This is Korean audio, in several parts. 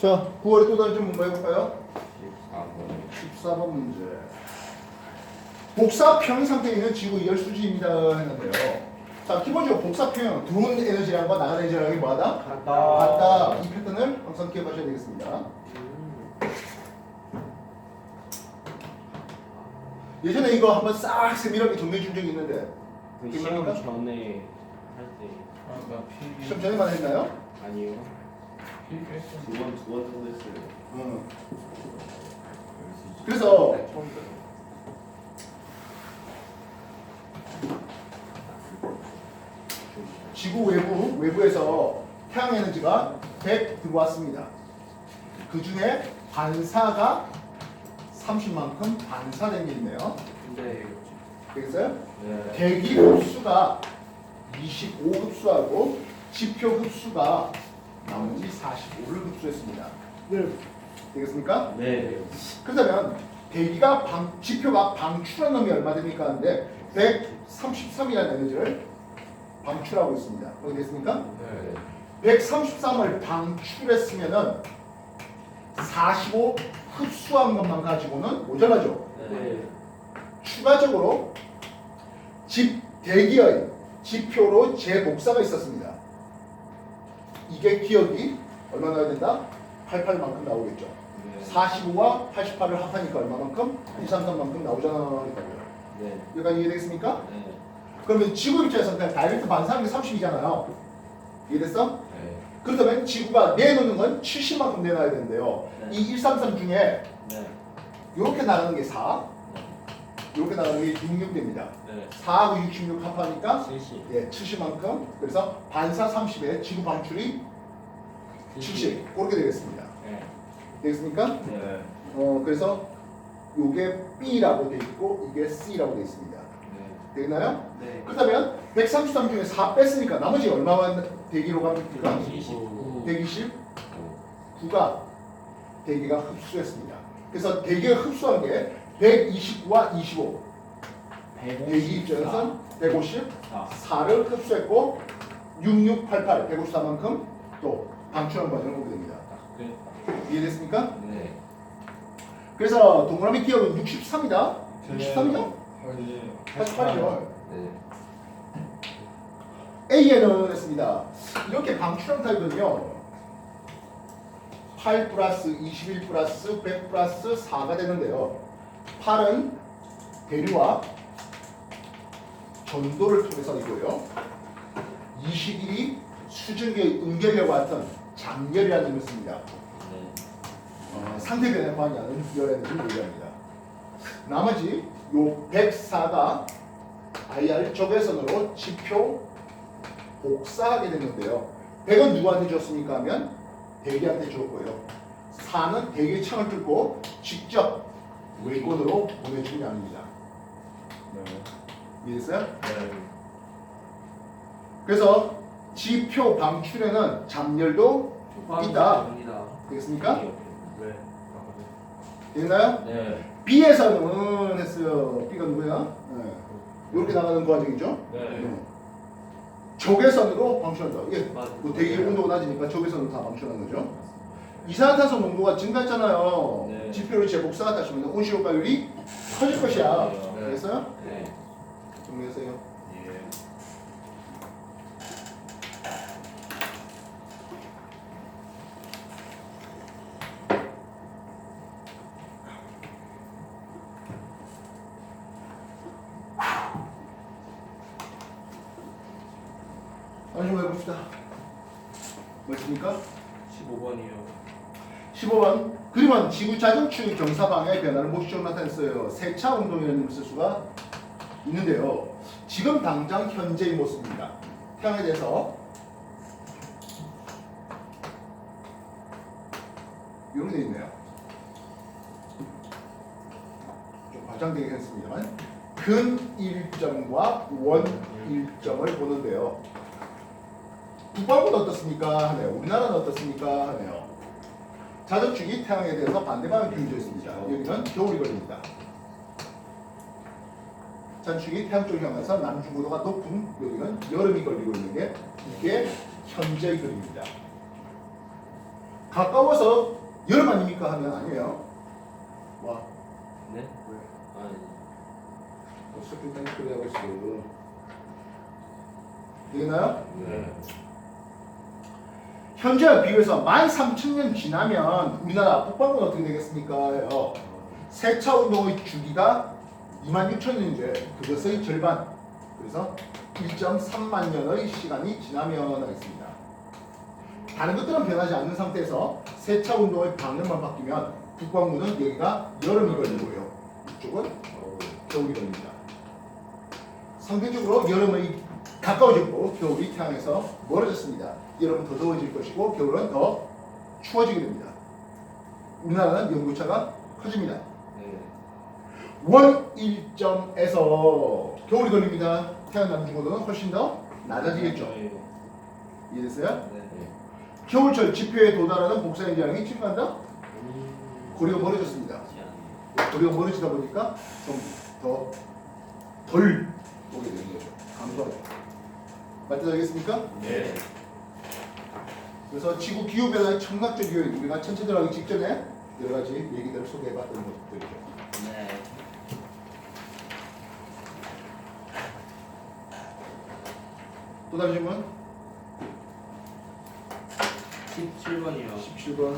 자, 9월에 또 다른 좀 뭔가 해볼까요? 14번. 14번 문제. 복사 평행 상태에 있는 지구 2열 수지입니다 했는데요. 자, 기본적으로 복사 평행 들어온 에너지량과 나간 에너지량이 뭐하다? 같다. 이 패턴을 항상 기억하셔야 되겠습니다. 예전에 이거 한번 싹 세밀하게 정리해 준 적이 있는데 그 기억납니까? 시험 전에 할 때 나 필기. 시험 전에만 했나요? 아니요. 필기 했어. 두번 정도 했어요. 그래서 처음 들어. 지구 외부에서 태양 에너지가 100 들어왔습니다. 그 중에 반사가 30만큼 반사된 게 있네요. 근데 되겠어요? 네. 대기 흡수가 25 흡수하고 지표 흡수가 나머지 45를 흡수했습니다. 되겠습니까? 네. 그렇다면 대기가 지표가 방출한 놈이 얼마 됩니까? 하는데 133이라는 에너지를 방출하고 있습니다. 어디 됐습니까? 네. 133을 방출했으면은 45 흡수한 것만 가지고는 모자라죠. 네. 추가적으로 대기의 지표로 재복사가 있었습니다. 이게 기억이 얼마 나와야 된다? 88만큼 나오겠죠. 45와 88을 합하니까 얼마만큼? 233만큼 나오잖아요. 네. 여기까지 이해되겠습니까? 네. 그러면 지구 입장에서 그냥 다이렉트 반사하는 게 30이잖아요. 이해됐어? 네. 그렇다면 지구가 내놓는 건 70만큼 내놔야 되는데요. 네. 이 133 중에 네. 이렇게 나가는 게 4, 이렇게 나가는 게 66 됩니다. 네. 4하고 66 합하니까 70. 예, 70만큼. 그래서 반사 30에 지구 방출이 70. 그렇게 되겠습니다. 네. 되겠습니까? 네. 그래서 이게 B라고 돼 있고 이게 C라고 돼 있습니다. 네. 되겠나요? 네. 그렇다면 133 중에 4 뺐으니까 나머지 얼마만 대기로 갑니까? 29. 129가 대기가 흡수했습니다. 그래서 대기가 흡수한 게 129와 25. 대기 입장에서는 154를 흡수했고 6688, 154만큼 또 방출한 과정을 보게 됩니다. 이해됐습니까? 네. 그래서 동그라미 기억은 63이다. 63이죠? 88이죠. 네. A에는 했습니다. 이렇게 방출한 타입은요. 8 플러스 21 플러스 100 플러스 4가 되는데요. 8은 대류와 전도를 통해서이고요. 21이 수증기의 응결력과 같은 장열이라는 힘을 씁니다. 네. 상대 변에 관여하는 열에너지를 얘기합니다. 나머지 요 104가 IR 적외선으로 지표 복사하게 됐는데요. 100은 누구한테 줬습니까 하면 대기한테 줬고요. 4는 대기의 창을 뚫고 직접 외권으로 보내준 양입니다. 이해됐어요? 네. 그래서 지표 방출에는 잠열도 있다. 되겠습니까? 네. 됐나요? 네. B에서는 했어요. B가 누구야? 네. 이렇게 나가는 과정이죠. 네. 적외선으로 방출한다. 이게 맞아. 뭐 대기 온도가 낮으니까 적외선으로 다 방출하는 거죠. 이산화탄소 농도가 증가했잖아요. 네. 지표를 재복사하다 하시면 온실효과율이 커질 것이야. 네. 알겠어요? 네. 정리하세요. 예. 다시 한번 해봅시다. 뭐였습니까? 15번이요. 15번. 그림은 지구 자전축의 경사 방향의 변화를 모시적으로 나타냈어요. 세차 운동이라는 힘을 쓸 수가 있는데요. 지금 당장 현재의 모습입니다. 태양에 대해서 이렇게 되어 있네요. 좀 과장되게 했습니다만 근 일점과 원 일점을 보는데요. 북반구는 어떻습니까? 하네요. 우리나라는 어떻습니까? 하네요. 자전축이 태양에 대해서 반대 방향 기울어져 있습니다. 여기는 겨울이 걸립니다. 자전축이 태양 쪽을 향해서 남중고도가 높은 여기는 여름이 걸리고 있는 게 이게 현재의 그림입니다. 가까워서 여름 아닙니까 하면 아니에요. 와, 네? 왜? 아니. 어떻게 땡소리 하고 있어? 되겠나요? 네. 현재와 비교해서 13,000년 지나면 우리나라 북방구는 어떻게 되겠습니까? 세차 운동의 주기가 26,000년인데 그것의 절반, 그래서 1.3만 년의 시간이 지나면 하겠습니다. 다른 것들은 변하지 않는 상태에서 세차 운동의 방향만 바뀌면 북방구는 여기가 여름이 걸리고요, 이쪽은 겨울이 걸립니다. 상대적으로 여름이 가까워졌고 겨울이 태양에서 멀어졌습니다. 여름은 더 더워질 것이고 겨울은 더 추워지게 됩니다. 우리나라는 연구차가 커집니다. 네. 원 1점에서 겨울이 걸립니다. 태양 남중고도는 훨씬 더 낮아지겠죠. 이해됐어요? 네. 겨울철 지표에 도달하는 복사의 양이 증가한다? 거리가 멀어졌습니다. 거리가 멀어지다 보니까 좀 더 덜 오게 되는 거죠. 감소하죠. 맞춰야겠습니까? 네. 그래서 지구 기후 변화의 청각적 요인, 우리가 천체 들어가기 직전에 여러 가지 얘기들을 소개해봤던 것들이죠. 네. 또 다른 질문? 17번이요. 17번.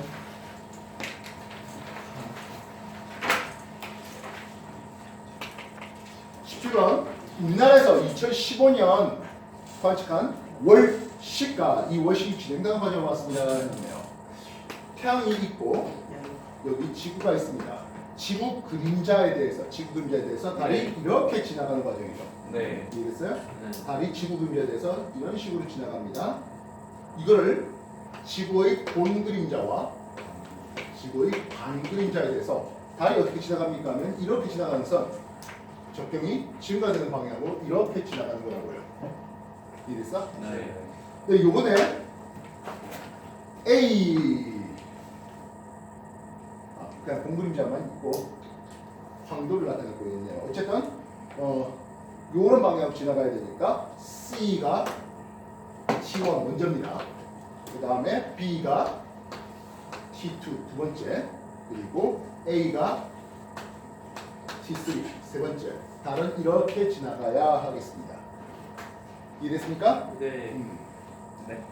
17번. 우리나라에서 2015년 관측한 월식과 이 월식이 진행되는 과정을 봤습니다. 했네요. 태양이 있고 여기 지구가 있습니다. 지구 그림자에 대해서 달이 이렇게 지나가는 과정이죠. 네. 이해됐어요? 네. 달이 지구 그림자에 대해서 이런 식으로 지나갑니다. 이거를 지구의 본 그림자와 지구의 반 그림자에 대해서 달이 어떻게 지나갑니까 하면 이렇게 지나가는 선, 적경이 증가되는 방향으로 이렇게 지나가는 거라고요. 이해됐어? 네. 근데 요번에 A 그냥 본 그림자만 있고 황도를 나타내고 있네요. 어쨌든 요런 방향으로 지나가야 되니까 C가 T1 먼저입니다. 그 다음에 B가 T2 두 번째, 그리고 A가 T3 세 번째. 달은 이렇게 지나가야 하겠습니다. 이해됐습니까? 네. 네.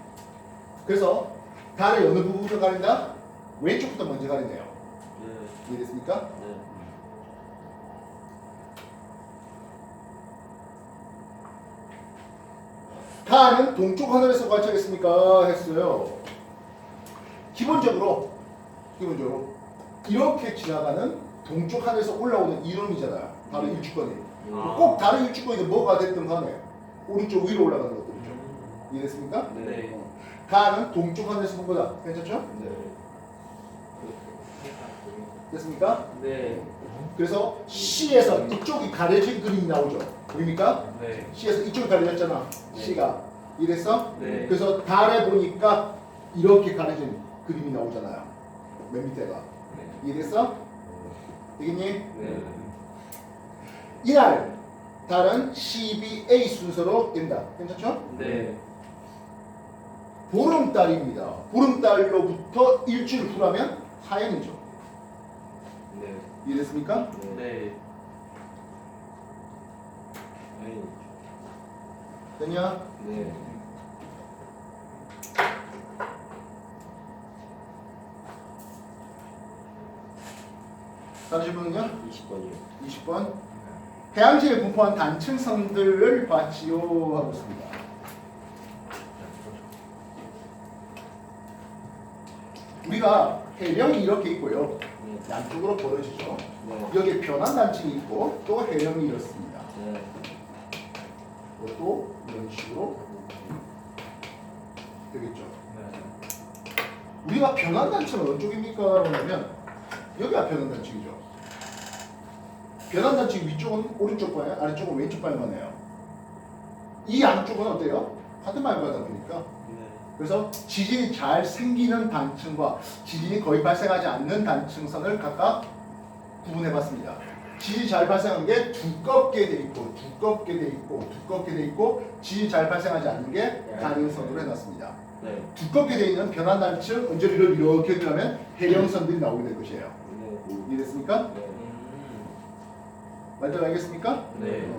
그래서 달의 어느 부분부터 가린다? 왼쪽부터 먼저 가리네요. 네. 이해됐습니까? 네. 달은 동쪽 하늘에서 관측했습니까? 했어요. 기본적으로 이렇게 지나가는 동쪽 하늘에서 올라오는 이론이잖아요. 달의 일주권이. 아. 꼭 다른 일주권이 뭐가 됐든 간에 오른쪽 위로 올라가는 것들이죠. 이해됐습니까? 네. 달은 동쪽 하늘에서 본 거다. 괜찮죠? 네. 됐습니까? 네. 그래서 C에서 이쪽이 가려진 그림이 나오죠. 보입니까? 네. C에서 이쪽이 가려졌잖아. C가. 이랬어? 네. 그래서 달에 보니까 이렇게 가려진 그림이 나오잖아요. 맨 밑에가. 이해됐어? 되겠니? 네. 이날 달은 CBA 순서로 된다. 괜찮죠? 네. 보름달입니다. 보름달로부터 일주일 후라면 하연이죠. 네. 이해됐습니까? 네. 아니. 됐냐? 네. 다른 질문은요? 20번이요. 20번. 해양지에 분포한 단층성들을 봤지요 하고 있습니다. 우리가 해령이 이렇게 있고요. 네. 양쪽으로 벌어지죠. 네. 여기에 변환 단층이 있고 또 해령이 이렇습니다. 네. 이것도 이런 식으로 되겠죠. 네. 우리가 변환 단층은 어느 쪽입니까? 그러면 여기가 변환 단층이죠. 변환 단층 위쪽은 오른쪽 방향, 아래쪽은 왼쪽 방향이네요. 이 양쪽은 어때요? 같은 방향 가다 보니까. 네. 그래서 지진이 잘 생기는 단층과 지진이 거의 발생하지 않는 단층선을 각각 구분해봤습니다. 지진이 잘 발생한 게 두껍게 돼 있고, 두껍게 돼 있고, 두껍게 돼 있고, 지진이 잘 발생하지 않는 게 가는 선으로 해놨습니다. 네. 두껍게 되어 있는 변환단층 언저리를 이렇게 그리면 해령선들이 나오게 될 것이에요. 네. 이해됐습니까? 네. 말들 알겠습니까? 네.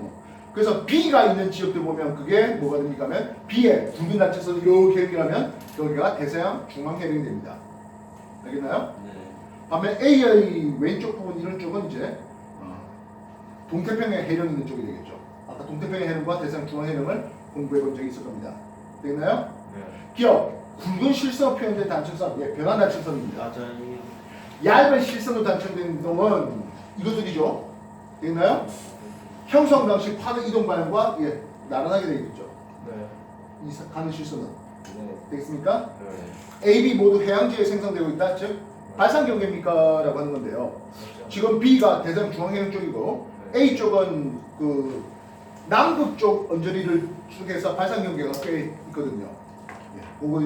그래서 B가 있는 지역들 보면 그게 뭐가 됩니까 하면 B의 굵은 단층선을 이렇게 연결하면 여기가 대서양 중앙 해령이 됩니다. 알겠나요? 네. 반면 A의 왼쪽 부분 이런 쪽은 이제 동태평양 해령 있는 쪽이 되겠죠. 아까 동태평양 해령과 대서양 중앙 해령을 공부해 본 적이 있을 겁니다. 되겠나요? 네. 기억 굵은 실선으로 표현된 단층선, 예, 변환 단층선입니다. 맞아요. 얇은 실선으로 단층된 놈은 이것들이죠. 되겠나요? 형성 방식 파는 이동 방향과 예, 나란하게 되겠죠. 네. 가는 실선은 네. 되겠습니까? 네. A, B 모두 해양지에 생성되고 있다. 즉 발산 경계입니까? 라고 하는 건데요. 지금 B가 대서양 중앙해령 쪽이고 A 쪽은 그 남극 쪽 언저리를 쪽에서 발산 경계가 꽤 있거든요. 예, 그거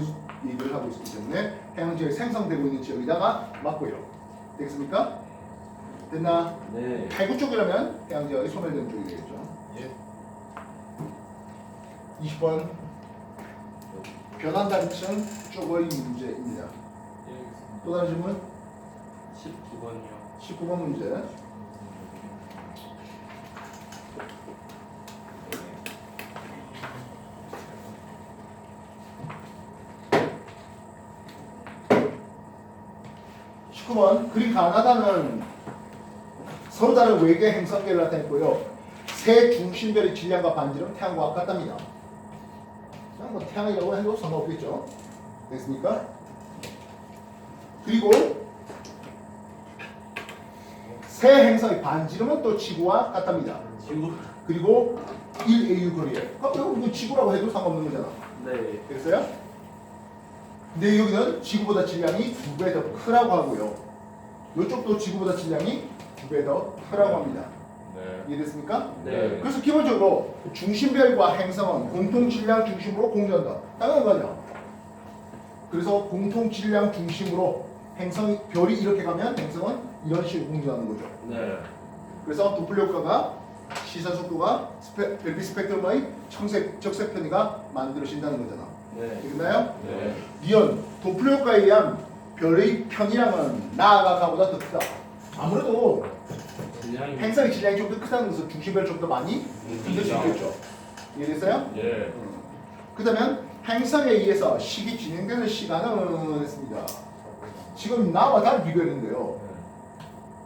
얘기를 하고 있기 때문에 해양지에 생성되고 있는 지역에다가 맞고요. 되겠습니까? 됐나? 네. 대구 쪽이라면 해양지역이 소멸되는 쪽이 되겠죠. 예. 20번 변환단층 쪽의 문제입니다. 또 다른 질문? 19번이요. 19번 문제. 그림 가나다는 서로 다른 외계 행성계를 나타냈고요. 새 중심별의 질량과 반지름 태양과 같답니다. 그냥 뭐 태양이라고 해도 상관없겠죠. 됐습니까? 그리고 새 행성의 반지름은 또 지구와 같답니다. 지구. 그리고 1AU 거리에. 이거 지구라고 해도 상관없는 거잖아. 네. 됐어요? 근데 여기는 지구보다 질량이 2배 더 크라고 하고요. 이쪽도 지구보다 질량이 2배 더 크라고 합니다. 네. 이해됐습니까? 네. 그래서 기본적으로 중심별과 행성은 공통 질량 중심으로 공유한다. 당연한 거 아니야. 그래서 공통 질량 중심으로 행성이 별이 이렇게 가면 행성은 이런 식으로 공유하는 거죠. 네. 그래서 도플러 효과가 시선 속도가 별빛 스펙트럼의 적색 편이가 만들어진다는 거잖아. 네. 됐나요? 네. 니은 도플러 효과에 의한 별의 편이랑은 나아가보다 더 크다. 아무래도 질량이. 행성의 질량이 좀 더 크다는 것은 중심별 좀 더 많이 흔들 수 있겠죠. 이해됐어요? 예. 그다음에 행성에 의해서 식이 진행되는 시간은 했습니다. 지금 나와 다른 비교했는데요.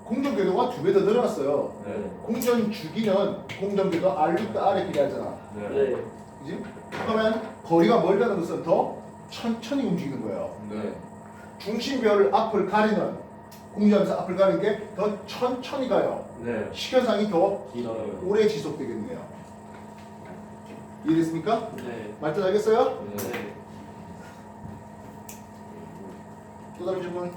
공전 궤도가 2배 더 늘어났어요. 네. 공전 주기는 공전 궤도 R6도 R에 비례하잖아. 네. 그지? 그러면 거리가 멀다는 것은 더 천천히 움직이는 거예요. 네. 중심별 앞을 가리는 공전에서 앞을 가리는 게 더 천천히 가요. 네. 시간상이 더 길어요. 오래 지속되겠네요. 이해됐습니까? 네. 말뜻 알겠어요? 네. 또 다른 질문?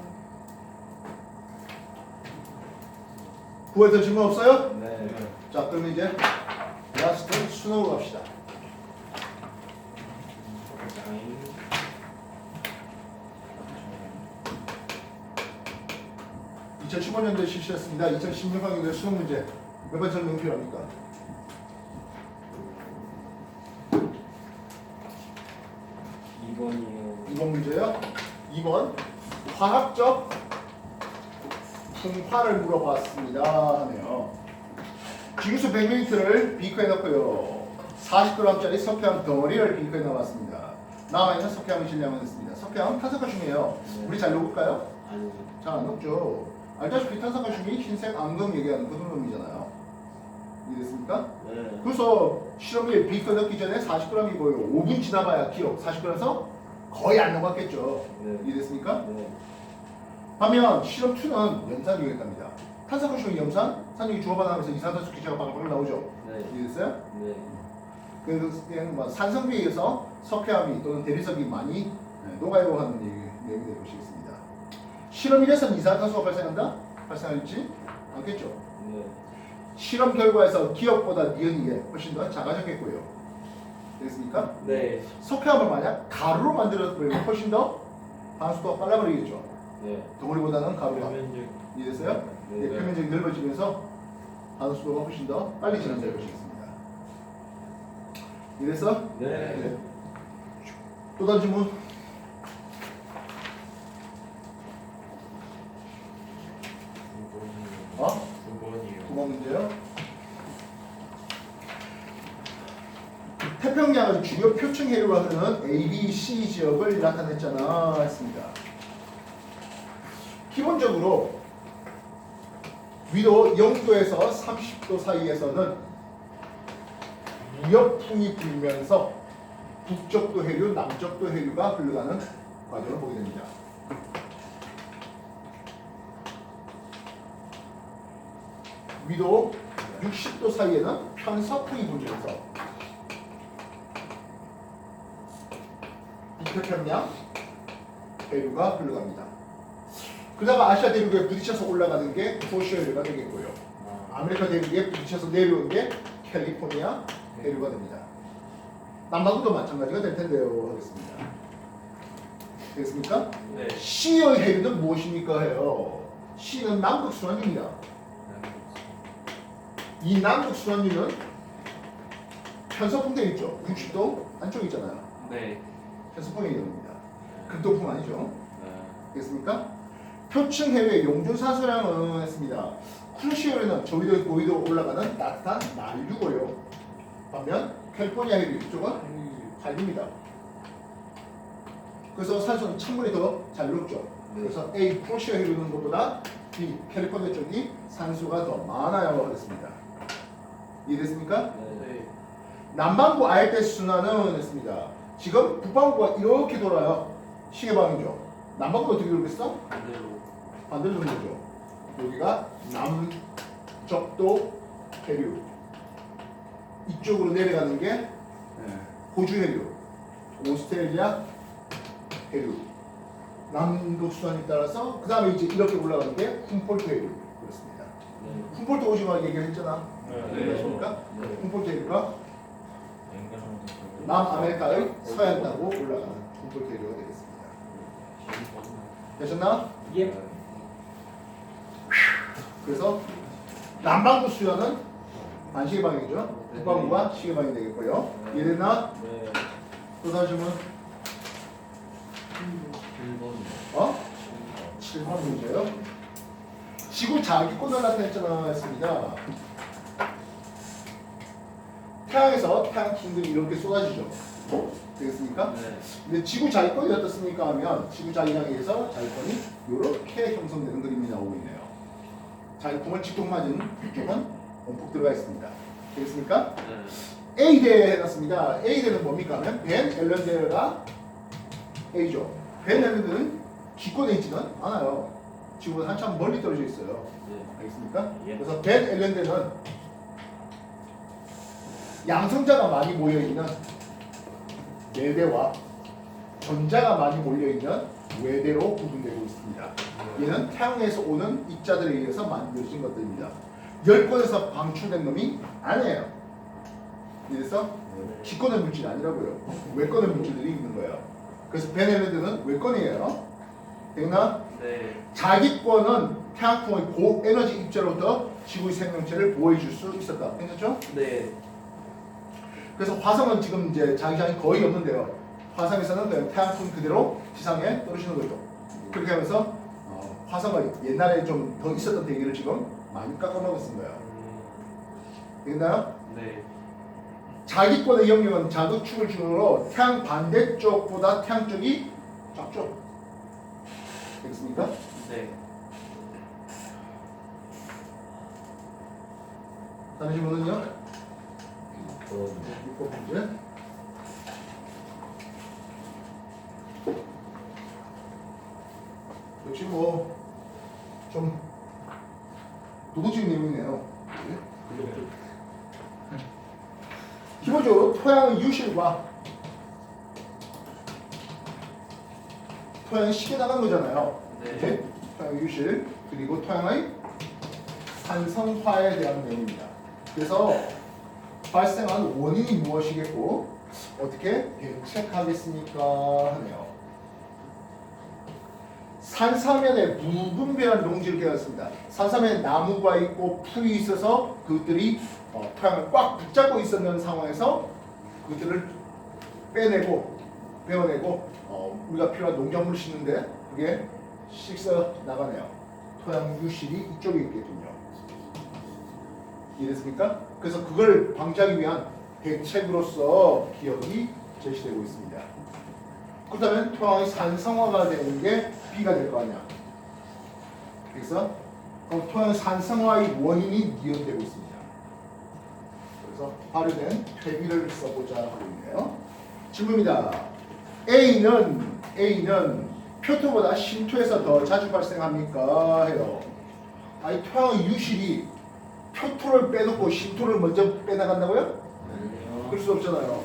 구해서 질문 없어요? 네. 자, 그럼 이제 라스트 수능으로 갑시다. 아잉. 2015년도에 실시했습니다. 2016학년도에 수능 문제 몇 번 설명 필요합니까? 2번이요. 2번 문제요. 2번 화학적 풍파를 물어봤습니다 하네요. 지구수 100ml를 비커에 넣고요. 40g짜리 석회암 덩어리를 비커에 넣어봤습니다. 남아있는 석회암의 질량을 냈습니다. 석회암 탄산가중이에요. 우리 잘 녹을까요? 아니. 잘 안 녹죠. 알다시피 탄산가중이 흰색 앙금 얘기하는 그 놈이잖아요. 이해됐습니까? 네. 그래서 실험에 비커 넣기 전에 40g이고요. 5분 지나봐야 기억 40g에서 거의 안 녹았겠죠. 네. 이해됐습니까? 네. 반면 실험 2는 염산이겠답니다. 탄산가중의 염산, 산육이 주고받으면서 이산화탄소 기체가 방방을 나오죠. 네. 이해됐어요? 네. 그래서 뭐 산성비에 의해서 석회암이 또는 대리석이 많이 녹아요 하는 내용이 될 것이겠습니다. 실험 1에서는 이산화탄소가 발생한다? 발생할지 않겠죠. 네. 실험 결과에서 기억보다 니은이 훨씬 더 작아졌겠고요. 됐습니까? 네. 석회암을 만약 가루로 만들어버리면 훨씬 더 반수도가 빨라버리겠죠. 네. 덩어리보다는 가루가. 표면적. 이해됐어요? 네. 네, 표면적이 넓어지면서 반수도가 훨씬 더 빨리 진행될 것이겠습니다. 이래서 네. 또 다른 질문? 두 번이요. 9번 문제요. 태평양의 주요 표층 해류가 흐르는 A, B, C 지역을 나타냈잖아 했습니다. 기본적으로 위도 0도에서 30도 사이에서는 무역풍이 불면서 북쪽도 해류, 남쪽도 해류가 흘러가는 과정을 보게 됩니다. 위도 60도 사이에는 편서풍이 불면서 북태평양 해류가 흘러갑니다. 그다가 아시아 대륙에 부딪혀서 올라가는 게 호시 해류가 되겠고요. 아메리카 대륙에 부딪혀서 내려오는 게 캘리포니아 해류가 됩니다. 남반구도 마찬가지가 될 텐데요 하겠습니다. 되겠습니까? 네. C의 해류는 무엇입니까 해요. C는 남극 순환유입니다. 이 남극 순환유는 편서풍 되어 있죠. 60도 안쪽에 있잖아요. 네. 편서풍이 됩니다. 극동풍 아니죠. 네. 되겠습니까? 표층 해외 용존산소량은 했습니다. 크루시오에는 저위도 고위도 올라가는 따뜻한 만류고요. 반면 캘리포니아 해류 이쪽은 한류입니다. 그래서 산소는 찬물이 더 잘 녹죠. 그래서 A 크루시오 해류는 것보다 B 캘리포니아 쪽이 산소가 더 많아요 하겠습니다. 이해됐습니까? 네. 남반구 아열대 순환은 했습니다. 지금 북반구가 이렇게 돌아요. 시계방이죠. 남반구가 어떻게 돌겠어? 반대로. 반대로 도는 거죠. 여기가 남적도 해류. 이쪽으로 내려가는 게 호주 해류, 오스트레일리아 해류. 남극 순환에 따라서 그 다음에 이제 이렇게 올라가는 게 훔폴트 해류 그렇습니다. 훔폴트 오징어 얘기했잖아. 그렇습니까? 훔폴트 해류가 남아메리카의 서양 따고 올라가는 훔폴트 해류가 되겠습니다. 되셨나? 예. 그래서 남반구 수연은 반시계방이죠. 북반구가 시계방이 되겠고요. 이해됐나? 네. 또 다시 질문. 1번. 7번 문제요. 지구 자기권을 나타냈잖아 했습니다. 태양에서 태양 킹들이 이렇게 쏟아지죠. 되겠습니까? 네. 근데 지구 자기권이 어떻습니까 하면 지구 자기장에 의해서 자기권이 이렇게 형성되는 그림이 나오고 있네요. 자기권을 직통 맞은 이쪽은 온폭 들어가 있습니다. 되겠습니까? 네. A대 해놨습니다. A대는 뭡니까 하면 벤 앨런대가 A죠. 벤 앨런대는 기권에 있지는 않아요. 지구보다 한참 멀리 떨어져 있어요. 네. 알겠습니까? 예. 그래서 벤 앨런대는 양성자가 많이 모여있는 내대와 전자가 많이 몰려있는 외대로 구분되고 있습니다. 얘는 태양에서 오는 입자들에 의해서 만들어진 것들입니다. 열권에서 방출된 놈이 아니에요. 그래서 기권의 물질이 아니라고요. 외권의 물질들이 있는 거예요. 그래서 벤 앨런대는 외권이에요. 됐나? 네. 자기권은 태양풍의 고에너지 입자로부터 지구의 생명체를 보호해줄 수 있었다. 괜찮죠? 네. 그래서 화성은 지금 이제 자기장이 거의 없는데요. 화성에서는 그냥 태양풍 그대로 지상에 떨어지는 거죠. 그렇게 하면서 화성을 옛날에 좀 더 있었던 대기를 지금 많이 깎아먹었은 거예요. 되겠나요? 네. 자기권의 영역은 자극축을 중으로 태양 반대쪽보다 태양 쪽이 작죠. 되겠습니까? 네. 다른 질문은요? 6번 문제. 역시 뭐 좀 도덕적인 내용이네요. 기본적으로 토양의 유실과 토양이 식게 나간 거잖아요. 네. 이렇게 토양의 유실 그리고 토양의 산성화에 대한 내용입니다. 그래서 발생한 원인이 무엇이겠고 어떻게 대책하겠습니까 하네요. 산사면에 무분별한 농지를 개었습니다. 산사면에 나무가 있고 풀이 있어서 그것들이 토양을 꽉 붙잡고 있었는 상황에서 그것들을 빼내고 베어내고 우리가 필요한 농작물을 심는데 그게 씻어 나가네요. 토양 유실이 이쪽에 있겠군요. 이해됐습니까? 그래서 그걸 방지하기 위한 대책으로서 기억이 제시되고 있습니다. 그렇다면 토양이 산성화가 되는 게 B가 될 거 아니야. 그래서 그럼 토양 산성화의 원인이 니은되고 있습니다. 그래서 발효된 퇴비를 써보자 하고 있네요. 질문입니다. A는 표토보다 신토에서 더 자주 발생합니까? 해요. 아니 토양의 유실이 표토를 빼놓고 신토를 먼저 빼나간다고요? 아니요. 그럴 수 없잖아요.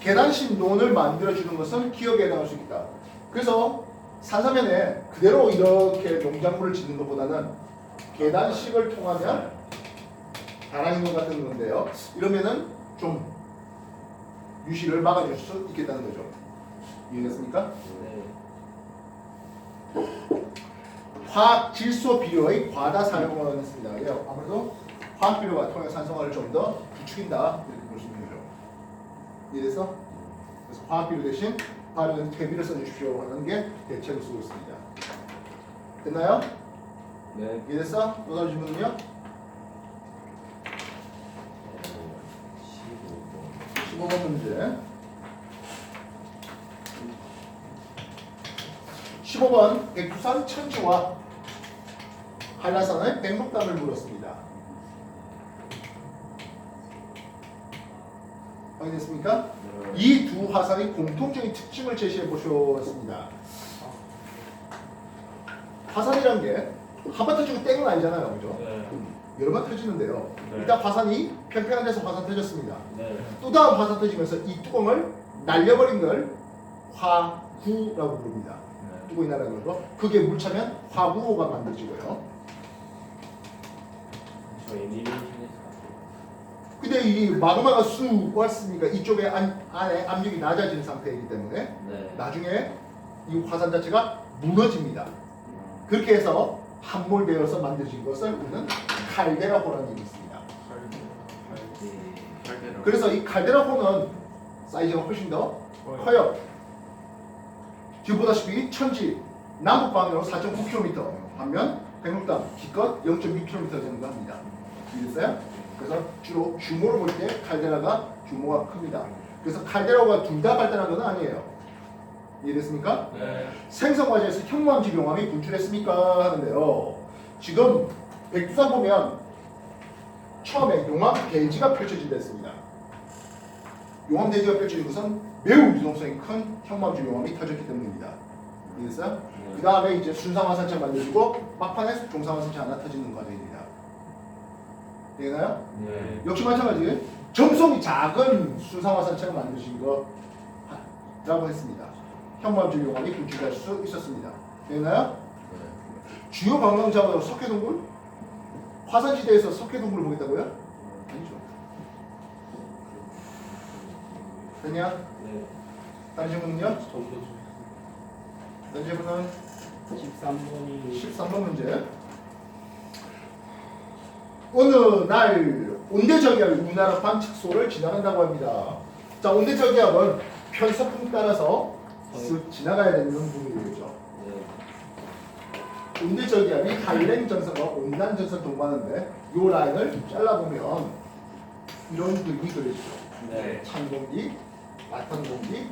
계단식 논을 만들어주는 것은 기억에 해당할 수 있다. 그래서 산사면에 그대로 이렇게 농작물을 짓는 것보다는 계단식을 통하면 다랑이 논 같은 건데요. 이러면은 좀 유실을 막아줄 수 있겠다는 거죠. 이해됐습니까? 네. 화학 질소 비료의 과다 사용을 했습니다. 아무래도 화학 비료가 토양 산성화를 좀 더 부추긴다 이렇게 볼 수 있는 거죠. 이해돼서? 그래서 화학 비료 대신 발효된 퇴비를 써주십시오 하는 게 대책을 쓰고 있습니다. 됐나요? 네. 이해됐어? 또 다른 질문은요? 15번 문제. 15번 백두산 천지와 한라산의 백록담을 물었습니다. 확인됐습니까? 이 두 화산의 공통적인 특징을 제시해 보셨습니다. 화산이란 게 한 번 터지고 땡은 아니잖아요, 그죠? 네. 여러 번 터지는데요. 네. 일단 화산이 평평한 데서 화산 터졌습니다. 네. 또 다음 화산 터지면서 이 뚜껑을 날려버린 걸 화구라고 부릅니다. 뚜껑이 날아가는 거. 그게 물 차면 화구호가 만들어지고요. 저 애니메이션에서 근데 이 마그마가 쑥 왔으니까 이쪽에 안에 압력이 낮아진 상태이기 때문에 네. 나중에 이 화산 자체가 무너집니다. 그렇게 해서 함몰되어서 만들어진 것을 우리는 칼데라호라는 얘기 있습니다. 칼데라. 그래서 이 칼데라호는 사이즈가 훨씬 더 커요. 지금 보다시피 천지 남북 방향으로 4.9km 반면 백록담 기껏 0.6km 정도 합니다. 이해됐어요? 그래서 주로 규모를 볼 때 칼데라가 규모가 큽니다. 그래서 칼데라가 둘 다 발달한 건 아니에요. 이해됐습니까? 네. 생성과제에서 현무암지 용암이 분출했습니까? 하는데요. 지금 백두산 보면 처음에 용암 대지가 펼쳐진다 했습니다. 용암 대지가 펼쳐진 것은 매우 유동성이 큰 현무암지 용암이 터졌기 때문입니다. 이해됐어요? 그 다음에 이제 순상화산체 만들어지고 막판에 종상화산체 하나 터지는 과정입니다. 되나요? 네. 역시 마찬가지 점성이 작은 순상화산체가 만드신 거라고 했습니다. 현무암지 용암이 분출될 수 있었습니다. 되나요? 주요 관광자가 석회동굴? 화산지대에서 석회동굴을 보겠다고요? 아니죠. 됐냐? 네. 다른 질문은요? 다른 질문은 13번이 13번 문제. 어느 날 온대저기압이 우리나라 관측소를 지나간다고 합니다. 자, 온대저기압은 편서풍 따라서 쓱 지나가야 되는 부분이겠죠. 네. 온대저기압이 한랭전선과 온난전선 동반하는데 이 라인을 잘라보면 이런 그림이 그려지죠. 네. 찬 공기, 따뜻한 공기,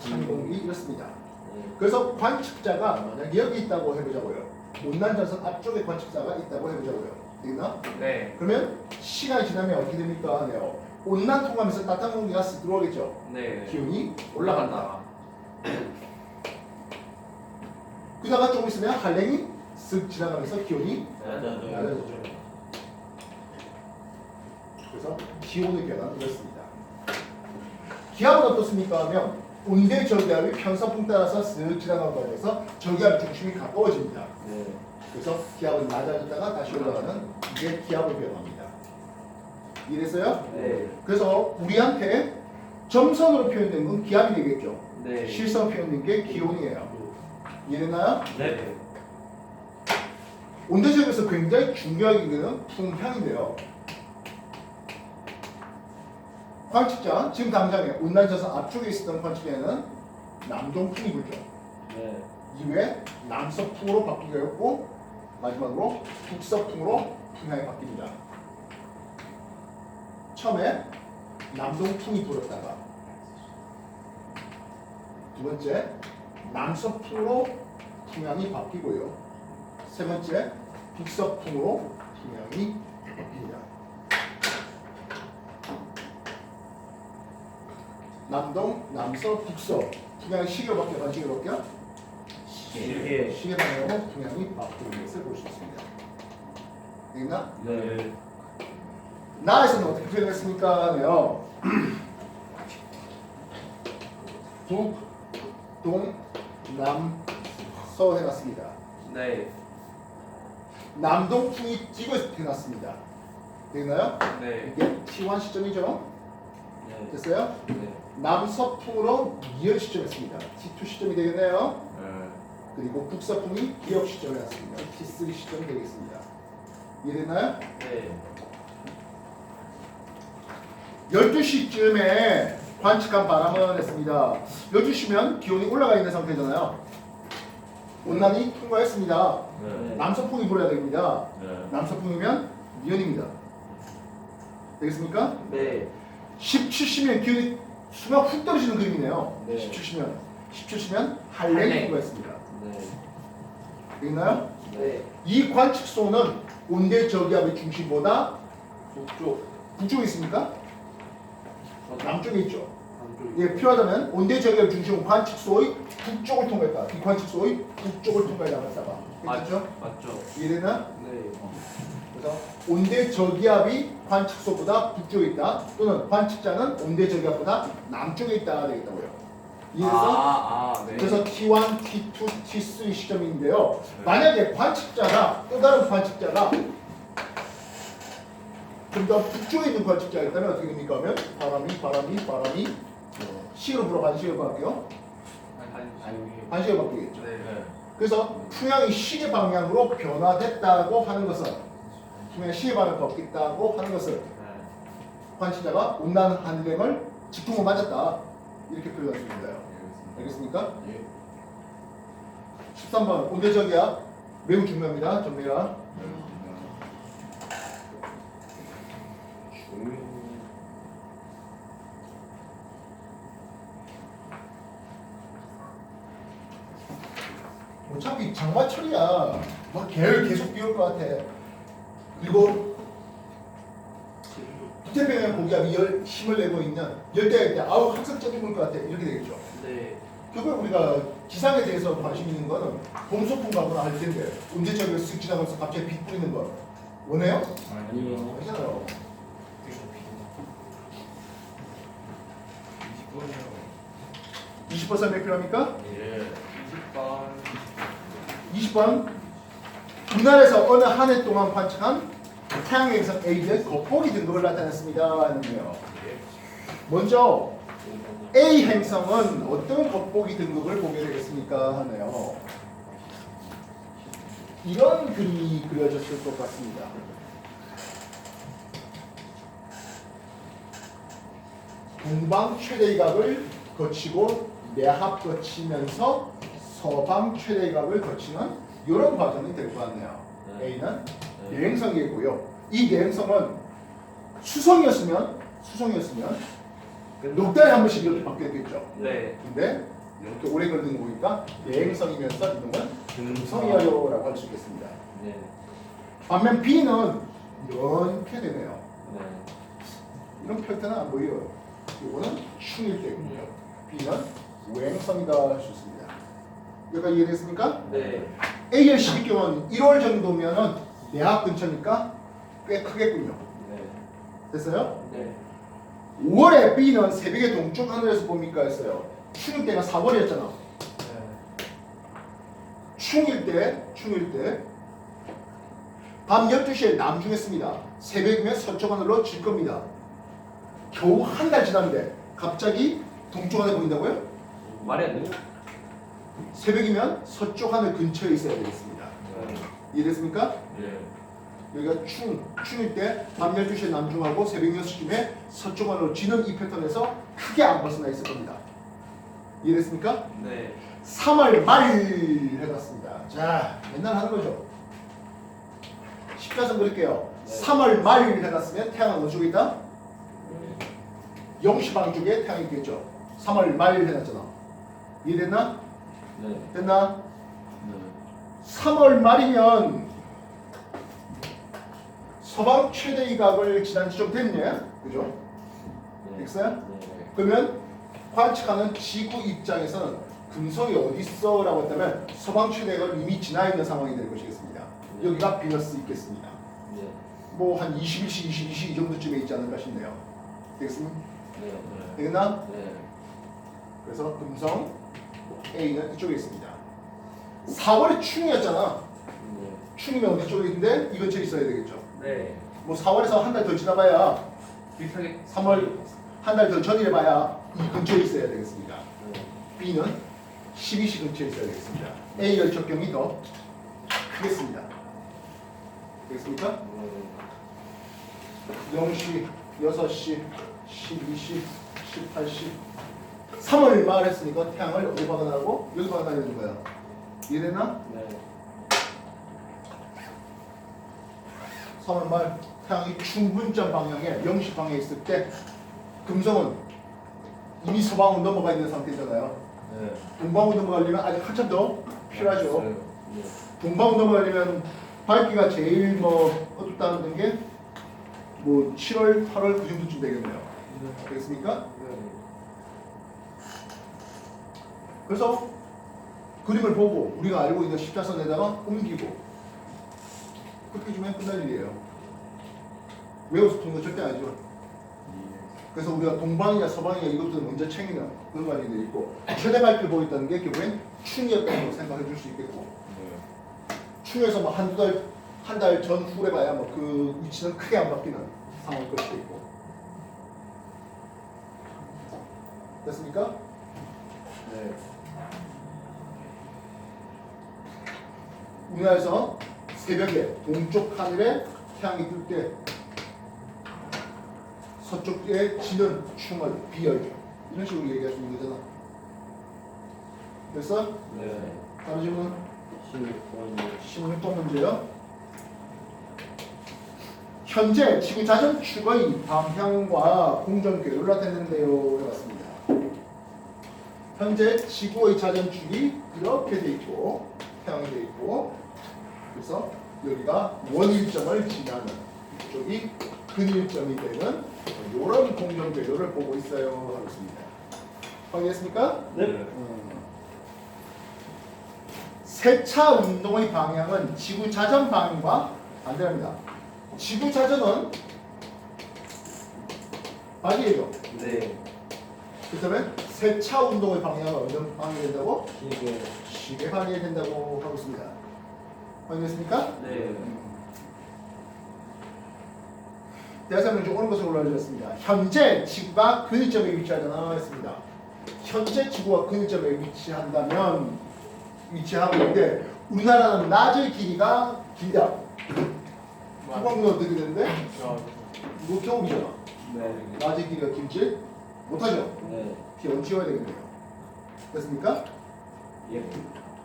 찬 공기 이렇습니다. 네. 그래서 관측자가 만약에 여기 있다고 해보자고요. 온난전선 앞쪽에 관측자가 있다고 해보자고요. 되겠나? 네. 그러면 시간이 지나면 어떻게 됩니까? 하네요. 온난 통하면서 따뜻한 공기가 쓱 들어오겠죠. 네. 기온이 올라간다. 그다가 조금 있으면 한랭이 쓱 지나가면서 기온이 낮아지죠. 그래서 기온의 변화는 이렇습니다. 기압은 어떻습니까? 하면 온대 저기압이 편서풍 따라서 쓱 지나가는 과정에서 저기압 중심이 가까워집니다. 네. 그래서 기압은 낮아졌다가 다시 올라가는 이게 기압의 변화입니다. 이해됐어요? 네. 그래서 우리한테 점선으로 표현된 건 기압이 되겠죠. 네. 실선 표현된 게 기온이에요. 이해됐나요? 네. 온대지역에서 굉장히 중요하게 되는 풍향인데요. 관측자, 지금 당장에 온난전선 앞쪽에 있었던 관측자에는 남동풍이 불죠. 네. 이후에 남서풍으로 바뀌게 했고 마지막으로 북서풍으로 풍향이 바뀝니다. 처음에 남동풍이 불었다가 두 번째 남서풍으로 풍향이 바뀌고요. 세 번째 북서풍으로 풍향이 바뀝니다. 남동, 남서, 북서 풍향이 시계로 바뀌어 반시계로 바뀌어? 시계. 시계 방향으로 풍향이 바뀌는 것을 볼 수 있습니다. 되겠나? 네. 나에서는 어떻게 표현했습니까? 네요. 북, 동, 남, 서 해놨습니다. 네. 남동풍이 지구에서 태어났습니다. 되나요? 네. 이게 T1 시점이죠? 네. 됐어요? 네. 남서풍으로 이열 시점했습니다. T2 시점이 되겠네요. 네. 그리고 북서풍이 기역 시점을 했습니다. T3 시점이 되겠습니다. 이해됐나요? 네. 12시쯤에 관측한 바람은 했습니다. 12시면 기온이 올라가 있는 상태잖아요. 온난이 통과했습니다. 네. 남서풍이 불어야 됩니다. 네. 남서풍이면 니온입니다. 되겠습니까? 네. 17시면 기온이 순간 훅 떨어지는 그림이네요. 네. 17시면 한랭이 한랭. 통과했습니다. 네. 되겠나요? 네. 이 관측소는 온대 저기압의 중심보다 북쪽. 북쪽에 있습니까? 남쪽에 있죠. 남쪽. 예, 필요하다면 온대 저기압 중심은 관측소의 북쪽을 통과했다. 이 관측소의 북쪽을 통과해 나갔다가. 그렇죠? 맞죠? 이해되나? 네. 그래서 온대 저기압이 관측소보다 북쪽에 있다. 또는 관측자는 온대 저기압보다 남쪽에 있다 되겠다고요. 이해돼서? 네. 그래서 T1, T2, T3 시점인데요. 만약에 관측자가 또 다른 관측자가 좀 더 북쪽에 있는 관측자가 있다면 어떻게 됩니까? 하면 바람이 시계로 불어 반시계로 바뀌어 반시계로 바뀌겠죠. 네. 그래서 풍향이 시계 방향으로 변화됐다고 하는 것은 풍향이 시계 방향으로 바뀌었다고 하는 것은 관측자가 온난 한랭을 직통으로 맞았다 이렇게 표현할 수 있습니다. 알겠습니까? 예. 13번 온대저기압 매우 중요합니다. 정리가 어차피 장마철이야. 막 계속 비 올 것 같아. 그리고 북태평양 고기압이 힘을 내고 있는 열대야일 때 아우 항상 쪄 죽을 것 같아. 이렇게 되겠죠. 네. 결국 우리가 기상에 대해서 관심 있는 거는 봄소풍 가거나 할 텐데 언제적으로 쓱 지나가면서 갑자기 비 뿌리는 거 원해요? 아니요. 아니잖아요. 20% 몇 필요합니까? 예. 20번. 20번 우리나라에서 어느 한 해 동안 관측한 태양의 행성 A의 겉보기 등급을 나타냈습니다 하는데요. 먼저 A 행성은 어떤 겉보기 등급을 보게 되겠습니까 하네요. 이런 그림이 그려졌을 것 같습니다. 동방 최대각을 거치고 내합 거치면서 서방 최대각을 거치는 이런 과정이 될 것 같네요. 네. A는 내행성이고요. 이 내행성은 수성이었으면 녹달에 한 번씩 이렇게 바뀌었겠죠. 네. 근데 이렇게 오래 걸리는 거 보니까 내행성이면서 이동은 금성이어요라고 할 수 있겠습니다. 네. 반면 B는 이렇게 되네요. 네. 이런 표현은 안 보여요. 이거는 충일 때군요. B는 우행성이다 할 수 있습니다. 여기까지 이해됐습니까? 네. A의 12경은 1월 정도면은 내합 근처니까 꽤 크겠군요. 네. 됐어요? 네. 5월에 B는 새벽에 동쪽 하늘에서 봅니까 했어요. 충일 때가 4월이었잖아. 충일 때 밤 12시에 남중했습니다. 새벽이면 서쪽 하늘로 질 겁니다. 겨우 한 달 지났는데 갑자기 동쪽 하늘 보인다고요? 말이 안 돼요? 새벽이면 서쪽 하늘 근처에 있어야 되겠습니다. 이해됐습니까? 예. 여기가 충일 때 밤 12시에 남중하고 새벽 6시쯤에 서쪽 하늘로 지는 이 패턴에서 크게 안 벗어나 있을 겁니다. 이해됐습니까? 네. 3월 말 해봤습니다. 자, 맨날 하는 거죠. 십자선 그릴게요. 네. 3월 말 해놨으면 태양은 어느 쪽에 있다? 0시 방쪽에 태양이 있겠죠. 3월 말 해놨잖아. 이해됐나? 네. 됐나? 네. 3월 말이면 서방 최대 이각을 지난주 좀 됐네. 그죠? 네. 됐어요? 네. 그러면 관측하는 지구 입장에서는 금성이 어디 있어? 라고 했다면 서방 최대각을 이미 지나 있는 상황이 될 것이겠습니다. 여기가 비너스 있겠습니다. 네. 뭐 한 21시, 22시 이 정도쯤에 있지 않을까 싶네요. 되겠습니까? 네. 되겠나? 네. 그래서 금성 A는 이쪽에 있습니다. 4월에 충이었잖아. 네. 충이면 어디 쪽에 있는데 이 근처에 있어야 되겠죠. 네. 뭐 4월에서 한 달 더 지나봐야 비슷하게 3월 한 달 더 전이해봐야 이 근처에 있어야 되겠습니다. 네. B는 12시 근처에 있어야 되겠습니다. A 열적경이 더 크겠습니다. 되겠습니까? 네. 0시, 6시, 12시, 18시 3월 말 했으니까 태양을 어디 박아나고 여기 박아놔야 되는 거야. 이해됐나? 네. 3월 말 태양이 충분점 방향에 0시 방향에 있을 때 금성은 이미 서방으로 넘어가 있는 상태잖아요. 네. 동방으로 넘어가려면 아직 한참 더 필요하죠. 네. 동방으로 넘어가려면 밝기가 제일 뭐 어둡다는 게 뭐 7월, 8월 그 정도쯤 되겠네요. 되겠습니까? 그래서 그림을 보고 우리가 알고 있는 십자선에다가 옮기고 그렇게 주면 끝날 일이에요. 외워서 푸는 거 절대 아니죠. 그래서 우리가 동방이냐 서방이냐 이것도 먼저 챙기는 그런 관이 돼 있고 최대 밝기를 보고 있다는 게 결국엔 충이었다고 생각해 줄 수 있겠고 충에서 뭐 한 달 전 후에 봐야 뭐 그 위치는 크게 안 바뀌는 상황일 것도 있고 됐습니까? 네. 우리나라에서 새벽에 동쪽 하늘에 태양이 뜰 때 서쪽에 지는 충을 비열 이런 식으로 얘기할 수 있는 거잖아. 됐어? 네. 다른 질문? 16번. 16번 문제요. 현재 지구 자전 축의 방향과 공전 궤도를 나타냈는데요. 해봤습니다. 현재 지구의 자전축이 이렇게 돼 있고 태양이 돼 있고 그래서 여기가 원일점을 지나는 이쪽이 근일점이 되는 이런 공전 궤도를 보고 있어요. 하고 있습니다. 확인했습니까? 네. 세차 운동의 방향은 지구 자전 방향과 반대합니다. 지구 자전은 반대죠. 네. 그렇다면 세차 운동의 방향은 어느 방향이 된다고? 시계. 시계 방향이 된다고 하고 있습니다. 확인했습니까? 네. 대화설명 중 옳은 것으로 올라주셨습니다. 현재 지구가 근일점에 위치하잖아 했습니다. 현재 지구가 근일점에 위치하고 있는데 우리나라는 낮의 길이가 길다. 후방도 어떻게 되는데? 이거 경험이잖아. 네. 낮의 길이가 길지? 못하죠? 네. 기원 지워야 되겠네요. 됐습니까? 예.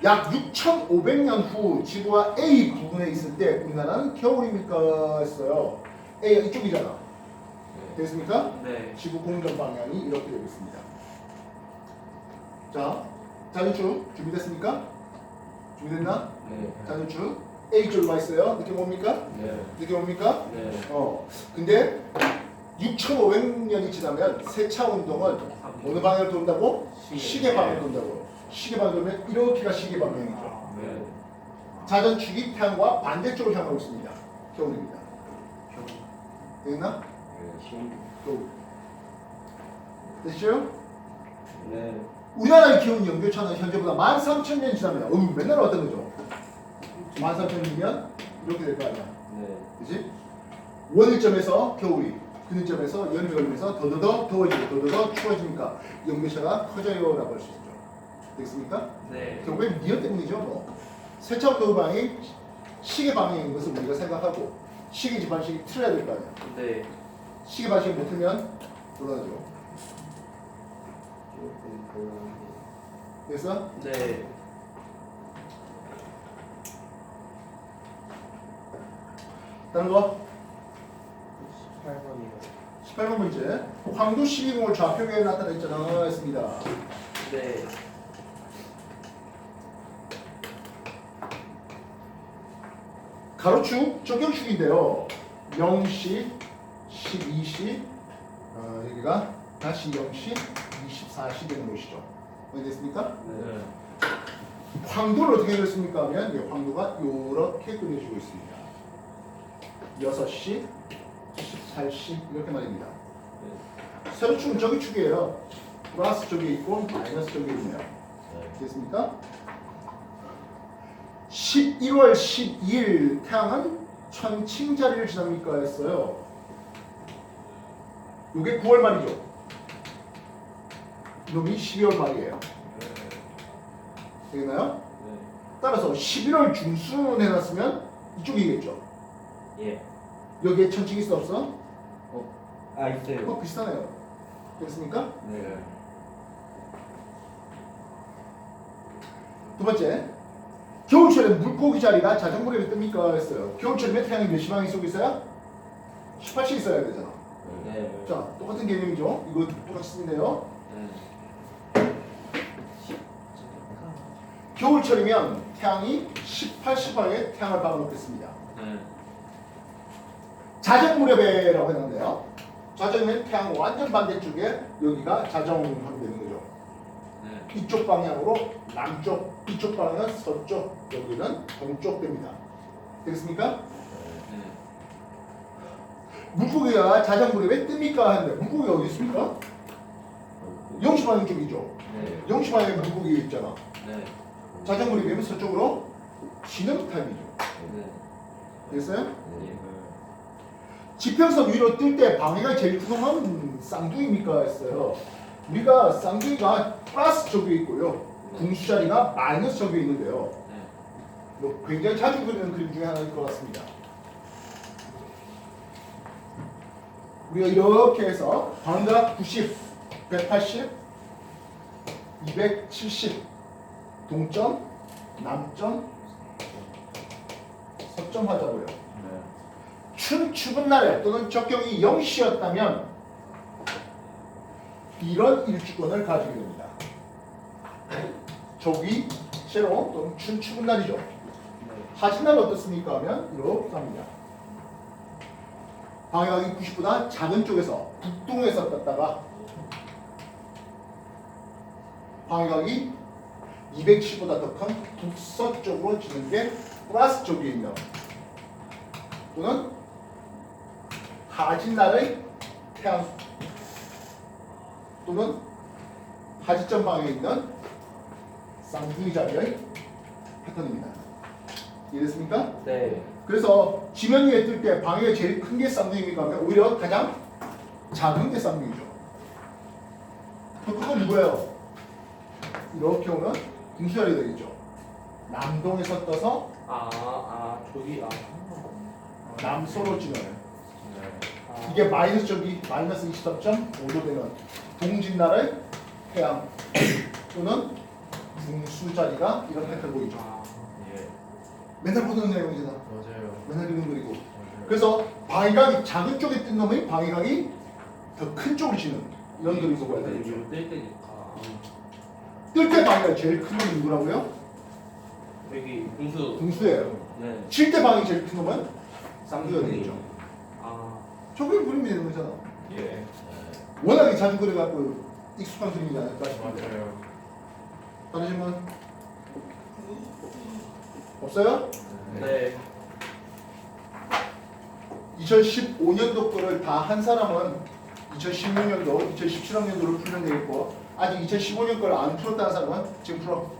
약 6,500년 후 지구가 A 부분에 있을 때 우리나라는 겨울입니까? 했어요. A가 이쪽이잖아. 됐습니까? 네. 지구 공전 방향이 이렇게 되고 있습니다. 자, 자전축 준비됐습니까? 준비됐나? 네. 자전축 A 쪽으로 와 있어요. 느낌 뭡니까? 네. 느낌 뭡니까? 네. 근데 6,500년이 지나면 세차 운동은 어느 방향으로 돈다고? 시계 방향으로 돈다고. 시계 방향으로 돌면 이렇게가 시계 방향이죠. 네. 자전축이 태양과 반대쪽으로 향하고 있습니다. 겨울입니다. 됐나? 겨울. 됐죠? 네. 우리나라의 기온 연교차는 현재보다 13,000년 지나면 맨날 왔던 거죠. 13,000년이면 이렇게 될 거 아니야. 네. 그지? 원일점에서 겨울이 근일점에서 여름이 걸리면서 더더더 더워지고 더더더 추워지니까 연교차가 커져요라고 할 수 있죠. 되겠습니까? 네. 결국엔 미어 때문이죠. 뭐. 세차 운동 방향이 시계 방향인 것을 우리가 생각하고 시계 반식이 틀어야 될 거 아니야. 네. 시계 반식을 못 틀면 곤란하죠. 됐어? 네. 다른 거? 18번이요. 18번 문제. 황도 12궁을 좌표계에 나타나 있잖아 했습니다. 네. 가로축, 적용축인데요. 0시, 12시, 여기가 다시 0시, 24시 되는 곳이죠. 됐습니까? 네. 황도를 어떻게 그렸습니까? 하면 황도가 이렇게 그려지고 있습니다. 6시, 18시 이렇게 말입니다. 세로축은 저기 축이에요. 플러스 쪽에 있고 마이너스 쪽에 있네요. 됐습니까? 11월 12일 태양은 천칭자리를 지납니까? 했어요. 이게 9월 말이죠. 이놈이 12월 말이에요. 되겠나요? 네. 따라서 11월 중순 해놨으면 이쪽이겠죠. 예. 여기에 천칭 있어 없어? 아, 있어요. 비슷하네요. 됐습니까? 네. 두 번째, 겨울철에 물고기 자리가 자전거에 뜹니까? 했어요. 겨울철이면 태양이 몇 시방에 쏘고 있어요? 18시 있어야 되잖아. 네. 자, 똑같은 개념이죠. 이거 똑같이 쓰는데요. 네. 겨울철이면 태양이 18시방에 태양을 박아놓겠습니다. 네. 자정무렵에라고 했는데요. 자정이면 태양 완전 반대쪽에 여기가 자정하면 되는 거죠. 네. 이쪽 방향으로 남쪽, 이쪽 방향은 서쪽, 여기는 동쪽 됩니다. 되겠습니까? 네. 물고기가 자정무렵에 뜹니까? 하는데 물고기가 어디 있습니까? 영시방향 쪽이죠. 네. 영시방향에 물고기가 있잖아. 네. 자정무렵이면 서쪽으로 쉬는 타임이죠. 네. 됐어요? 네. 지평선 위로 뜰 때 방해가 제일 큰 놈은 쌍둥이입니까? 했어요. 우리가 쌍둥이가 플러스 쪽에 있고요. 궁수자리가 마이너스 쪽에 있는데요. 네. 뭐 굉장히 자주 그리는 그림 중에 하나일 것 같습니다. 우리가 이렇게 해서 방각 90, 180, 270 동점, 남점, 서점 하자고요. 네. 춘추분 날에 또는 적경이 0시였다면 이런 일주권을 가지게 됩니다. 조기, 세로 또는 춘추분 날이죠. 하진날 어떻습니까? 하면 이렇게 갑니다. 방해각이 90보다 작은 쪽에서 북동에서 떴다가 방해각이 210보다 더 큰 북서쪽으로 지는 게 플러스 쪽에 있는 또는 하진날의 태양 또는 하지점 방에 있는 쌍둥이 자리의 패턴입니다. 이해됐습니까? 네. 그래서 지면 위에 뜰 때 방해가 제일 큰 게 쌍둥이입니까? 하면 오히려 가장 작은 게 쌍둥이죠. 그건 누구예요? 이렇게 오면 궁수자리 되겠죠. 남동에서 떠서 저기, 남서로 지나요. 네. 이게 마이너스 쪽이 마이너스 23.5도 되는 동진날의 태양 또는 궁수 자리가 이런 패턴 보이죠. 예. 맨날 보던 내용이잖아. 맞아요. 맨날 그리는 그리고. 맞아요. 그래서 방해각이 작은 쪽에 뜬 놈이 방해각이 더 큰 쪽으로 치는 이런 그림도 보여야 되겠죠. 위로 뜰 때니까. 뜰 때 방해가 제일 큰 놈이 누구라고요? 여기 공수. 궁수예요. 네. 칠 때 방이 제일 큰 놈은 쌍둥이가 되겠죠. 저게 그림이 되는 거잖아. 예. 워낙에 자주 그려갖고 익숙한 그림이지 않을까 싶은데. 맞아요. 다른 질문? 없어요? 네. 2015년도 거를 다 한 사람은 2016년도, 2017학년도를 풀면 되겠고 아직 2015년 거를 안 풀었다는 사람은 지금 풀어.